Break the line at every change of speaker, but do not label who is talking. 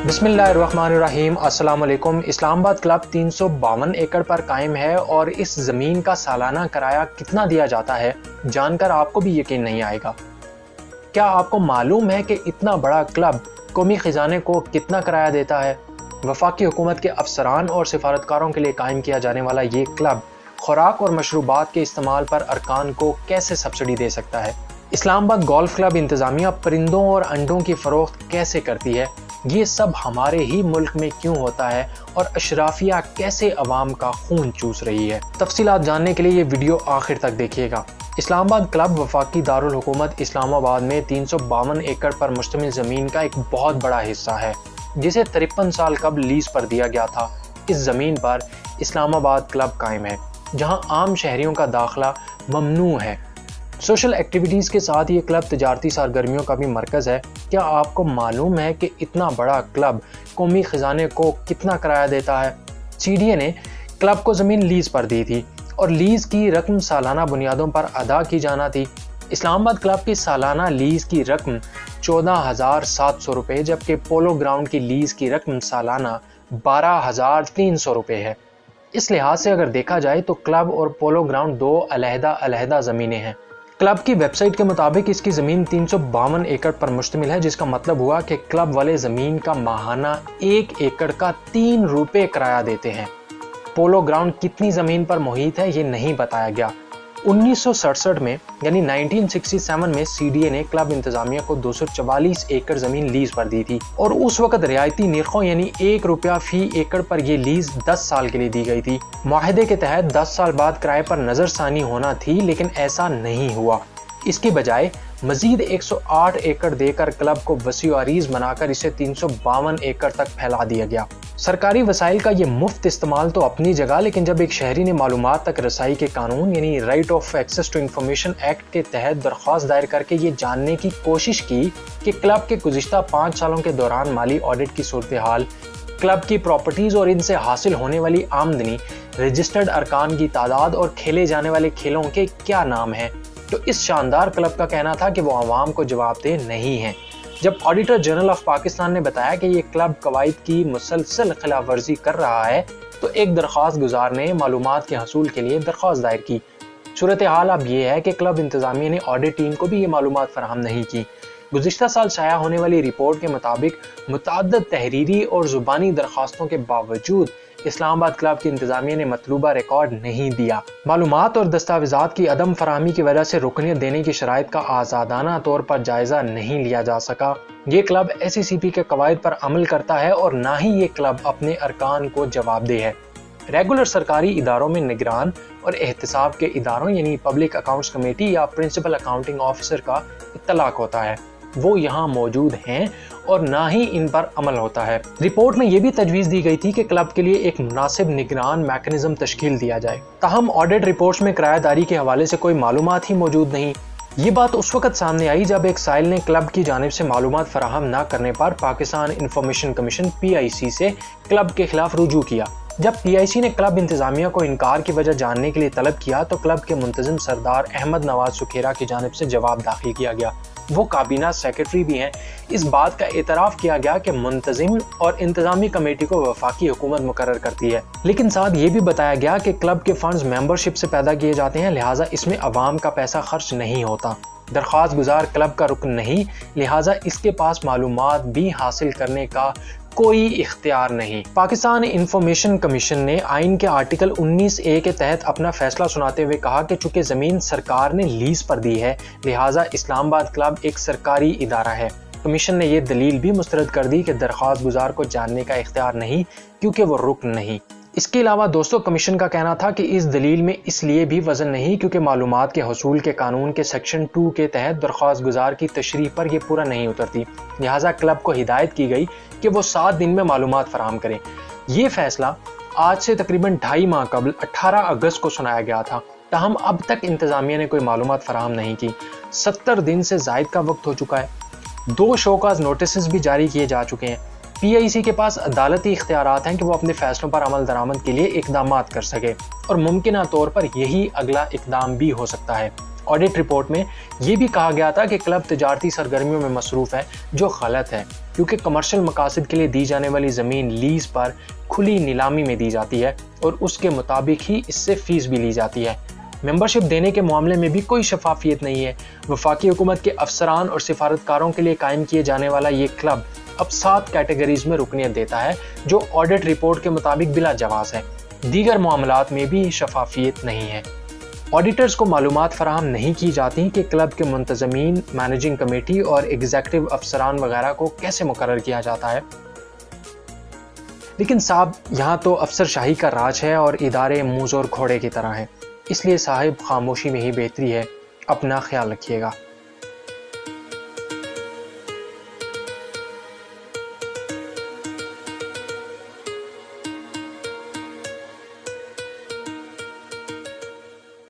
बिस्मिल्लाहिर्रहमानिर्रहीम। अस्सलाम वालेकुम। इस्लामाबाद क्लब 352 एकड़ पर कायम है और इस ज़मीन का सालाना किराया कितना दिया जाता है जानकर आपको भी यकीन नहीं आएगा। क्या आपको मालूम है कि इतना बड़ा क्लब कौमी ख़जाने को कितना किराया देता है? वफाकी हुकूमत के अफसरान और सिफारतकारों के लिए कायम किया जाने वाला ये क्लब खुराक और मशरूबात के इस्तेमाल पर अरकान को कैसे सब्सिडी दे सकता है? इस्लामाबाद गोल्फ क्लब इंतज़ामिया परिंदों और अंडों की फ़रोख्त कैसे करती है? ये सब हमारे ही मुल्क में क्यों होता है और अशराफिया कैसे अवाम का खून चूस रही है? तफसीलात जानने के लिए ये वीडियो आखिर तक देखिएगा। इस्लामाबाद क्लब वफाकी दारुल हुकूमत इस्लामाबाद में 352 एकड़ पर मुश्तमिल ज़मीन का एक बहुत बड़ा हिस्सा है, जिसे 53 साल कबल लीज पर दिया गया था। इस ज़मीन पर इस्लामाबाद क्लब कायम है, जहाँ आम शहरियों का दाखिला ममनू है। सोशल एक्टिविटीज़ के साथ ये क्लब तजारती सरगर्मियों का भी मरकज़ है। क्या आपको मालूम है कि इतना बड़ा क्लब कौमी ख़जाने को कितना किराया देता है? CDA ने क्लब को ज़मीन लीज़ पर दी थी और लीज़ की रकम सालाना बुनियादों पर अदा की जाना थी। इस्लामाबाद क्लब की सालाना लीज़ की रकम 14,700 रुपये, जबकि पोलो ग्राउंड की लीज़ की रकम सालाना 12,300 रुपये है। इस लिहाज से अगर देखा जाए तो क्लब और पोलो ग्राउंड दो अलहदा ज़मीनें हैं। क्लब की वेबसाइट के मुताबिक इसकी ज़मीन 352 एकड़ पर मुश्तमिल है, जिसका मतलब हुआ कि क्लब वाले ज़मीन का माहाना 1 एकड़ का 3 रुपये किराया देते हैं। पोलो ग्राउंड कितनी ज़मीन पर मुहित है ये नहीं बताया गया। 1967 में यानी 1967 में CDA ने क्लब इंतज़ामिया को 244 एकड़ ज़मीन लीज़ पर दी थी और उस वक्त रियायती निरखों यानी 1 रुपया फी एकड़ पर यह लीज़ 10 साल के लिए दी गई थी। मुआहदे के तहत 10 साल बाद किराए पर नज़रसानी होना थी, लेकिन ऐसा नहीं हुआ। इसकी बजाय मजीद 108 एकड़ देकर क्लब को वसीअरीज़ बनाकर इसे 352 एकड़ तक फैला दिया गया। सरकारी वसाइल का ये मुफ्त इस्तेमाल तो अपनी जगह, लेकिन जब एक शहरी ने मालूमात तक रसाई के कानून यानी right of access to information act के तहत दरख्वास्त दायर करके ये जानने की कोशिश की कि क्लब के गुज़िश्ता 5 सालों के दौरान माली ऑडिट की सूरत हाल, क्लब की प्रॉपर्टीज और इनसे हासिल होने वाली आमदनी, रजिस्टर्ड अरकान की तादाद और खेले जाने वाले खेलों के क्या नाम हैं, तो इस शानदार क्लब का कहना था कि वो आवाम को जवाबदेह नहीं है। जब ऑडिटर जनरल ऑफ पाकिस्तान ने बताया कि ये क्लब कवायद की मुसलसल खिलाफ वर्जी कर रहा है, तो एक दरख्वास्त गुजार ने मालूमात के हसूल के लिए दरख्वास्त दायर की। सूरत हाल अब ये है कि क्लब इंतज़ामिया ने ऑडिट टीम को भी ये मालूमात फराहम नहीं की। गुज़िश्ता साल शाया होने वाली रिपोर्ट के मुताबिक मुतअद्दिद तहरीरी और ज़ुबानी दरख्वास्तों के बावजूद इस्लामाबाद क्लब की इंतज़ामिया ने मतलूबा रिकॉर्ड नहीं दिया। मालूमात और दस्तावेज़ात की अदम फराहमी की वजह से रुकनियत देने की शराइत का आज़ादाना तौर पर जायज़ा नहीं लिया जा सका। ये क्लब SECP के कवायद पर अमल करता है और ना ही ये क्लब अपने अरकान को जवाबदेह है। रेगुलर सरकारी इदारों में निगरान और एहतसाब के इदारों यानी पब्लिक अकाउंट्स कमेटी या प्रिंसिपल अकाउंटिंग ऑफिसर का इत्तलाक होता है, वो यहाँ मौजूद हैं और ना ही इन पर अमल होता है। रिपोर्ट में यह भी तजवीज़ दी गई थी कि क्लब के लिए एक मुनासिब निगरान मैकेनिज्म तश्कील दिया जाए। ताहम ऑडिट रिपोर्ट्स में किरायादारी के हवाले से कोई मालूमात ही मौजूद नहीं। ये बात उस वक्त सामने आई जब एक साइल ने क्लब की जानिब से मालूमात फराहम न करने पर पाकिस्तान इंफॉर्मेशन कमीशन PIC से क्लब के खिलाफ रुजू किया। जब PIC ने क्लब इंतज़ामिया को इनकार की वजह जानने के लिए तलब किया तो क्लब के मुंतज़िम सरदार अहमद नवाज सुखेरा की जानिब से जवाब दाखिल किया गया। वो काबीना सेक्रेटरी भी हैं। इस बात का एतराफ़ किया गया कि मुंतज़िम और इंतज़ामी कमेटी को वफाकी हुकूमत मुकर्रर करती है, लेकिन साथ ये भी बताया गया कि क्लब के फंड्स मेंबरशिप से पैदा किए जाते हैं, लिहाजा इसमें अवाम का पैसा खर्च नहीं होता। दरख्वास्त गुजार क्लब का रुकन नहीं, लिहाजा इसके पास मालूमात भी हासिल करने का कोई इख्तियार नहीं। पाकिस्तान इंफॉर्मेशन कमीशन ने आइन के आर्टिकल 19A के तहत अपना फैसला सुनाते हुए कहा कि चूंकि ज़मीन सरकार ने लीज पर दी है, लिहाजा इस्लामाबाद क्लब एक सरकारी इदारा है। कमीशन ने यह दलील भी मुस्तरद कर दी कि दरख्वास्त गुजार को जानने का इख्तियार नहीं, क्योंकि वो रुकन नहीं। इसके अलावा दोस्तों, कमीशन का कहना था कि इस दलील में इसलिए भी वजन नहीं क्योंकि मालूमात के हसूल के कानून के सेक्शन 2 के तहत दरख्वास्त गुजार की तशरीह पर यह पूरा नहीं उतरती, लिहाजा क्लब को हिदायत की गई कि वो 7 दिन में मालूमात फराहम करें। ये फैसला आज से तकरीबन 2.5 माह कबल 18 अगस्त को सुनाया गया था। ताहम अब तक इंतज़ामिया ने कोई मालूमात फराहम नहीं की। 70 दिन से ज़ायद का वक्त हो चुका है। 2 शोकाज नोटिस भी जारी किए जा चुके हैं। PIC के पास अदालती इख्तियारात हैं कि वो अपने फैसलों पर अमल दरामद के लिए इकदामात कर सके और मुमकिन तौर पर यही अगला इकदाम भी हो सकता है। آڈٹ رپورٹ میں یہ بھی کہا گیا تھا کہ کلب تجارتی سرگرمیوں میں مصروف ہے، جو غلط ہے کیونکہ کمرشل مقاصد کے لیے دی جانے والی زمین لیز پر کھلی نیلامی میں دی جاتی ہے اور اس کے مطابق ہی اس سے فیس بھی لی جاتی ہے۔ ممبرشپ دینے کے معاملے میں بھی کوئی شفافیت نہیں ہے۔ وفاقی حکومت کے افسران اور سفارتکاروں کے لیے قائم کیے جانے والا یہ کلب اب 7 کیٹیگریز میں رکنیت دیتا ہے، جو آڈٹ رپورٹ کے مطابق بلا جواز ہے۔ دیگر معاملات میں بھی شفافیت نہیں ہے۔ آڈیٹرز کو معلومات فراہم نہیں کی جاتی کہ کلب کے منتظمین، مینیجنگ کمیٹی اور ایگزیکٹو افسران وغیرہ کو کیسے مقرر کیا جاتا ہے۔ لیکن صاحب، یہاں تو افسر شاہی کا راج ہے اور ادارے موز اور گھوڑے کی طرح ہیں، اس لیے صاحب خاموشی میں ہی بہتری ہے۔ اپنا خیال رکھیے گا۔